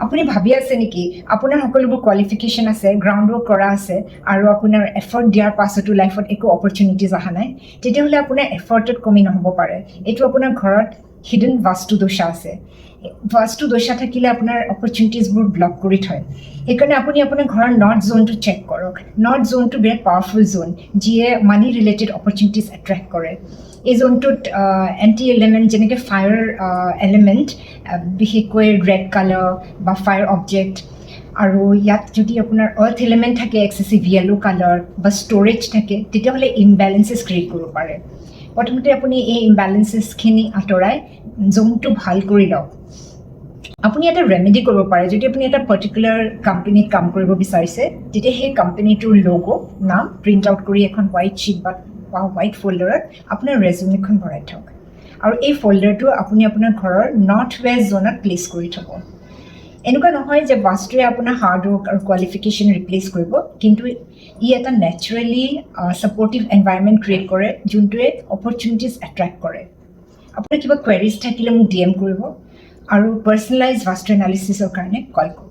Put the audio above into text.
আপুনি ভাবি আছে নেকি আপোনাৰ সকলোবোৰ কোৱালিফিকেশ্যন আছে, গ্ৰাউণ্ড ৱৰ্ক কৰা আছে আৰু আপোনাৰ এফৰ্ট দিয়াৰ পাছতো লাইফত একো অপৰচুনিটিজ অহা নাই? তেতিয়াহ'লে আপোনাৰ এফৰ্টত কমি নহ'ব পাৰে। এইটো আপোনাৰ ঘৰত হিডেন বাস্তু দোষা আছে। বাস্তু দোষা থাকিলে আপোনাৰ অপৰচুনিটিজবোৰ ব্লক কৰি থয়। সেইকাৰণে আপুনি আপোনাৰ ঘৰৰ নৰ্থ জ'নটো চেক কৰক। নৰ্থ জ'নটো বিৰাট পাৱাৰফুল জ'ন, যিয়ে মানি ৰিলেটেড অপৰচুনিটিজ এট্ৰেক্ট কৰে। এই জ'নটোত এণ্টি এলিমেণ্ট যেনেকৈ ফায়াৰ এলিমেণ্ট, বিশেষকৈ ৰেড কালাৰ বা ফায়াৰ অবজেক্ট, আৰু ইয়াত যদি আপোনাৰ আৰ্থ এলিমেণ্ট থাকে, এক্সেচিভ য়েলো কালাৰ বা ষ্ট'ৰেজ থাকে, তেতিয়াহ'লে ইমবেলেঞ্চেছ ক্ৰিয়েট কৰিব পাৰে। প্ৰথমতে আপুনি এই ইমবেলেঞ্চেছখিনি আঁতৰাই জ'নটো ভাল কৰি লওক। আপুনি এটা ৰেমেডি কৰিব পাৰে। যদি আপুনি এটা পাৰ্টিকুলাৰ কোম্পানীত কাম কৰিব বিচাৰিছে, তেতিয়া সেই কোম্পানীটোৰ লোগো নাম প্ৰিণ্ট আউট কৰি এখন হোৱাইট শ্বীট বা হোৱাইট ফল্ডাৰত আপোনাৰ ৰেজুমিখন ভৰাই থওক, আৰু এই ফল্ডাৰটো আপুনি আপোনাৰ ঘৰৰ নৰ্থ ৱেষ্ট জ'নত প্লেচ কৰি থ'ব। এনেকুৱা নহয় যে বাস্তুৱে আপোনাৰ হাৰ্ড ৱৰ্ক আৰু কোৱালিফিকেশ্যন ৰিপ্লেচ কৰিব, কিন্তু ই এটা নেচাৰেলি ছাপৰ্টিভ এনভাইৰনমেণ্ট ক্ৰিয়েট কৰে, যোনটোৱে অপৰচুনিটিজ এট্ৰেক্ট কৰে। আপোনাৰ কিবা কুৱেৰিজ থাকিলে মোক DM কৰিব, আৰু পাৰ্চনেলাইজ বাস্তু এনালিচিছৰ কাৰণে কল কৰক।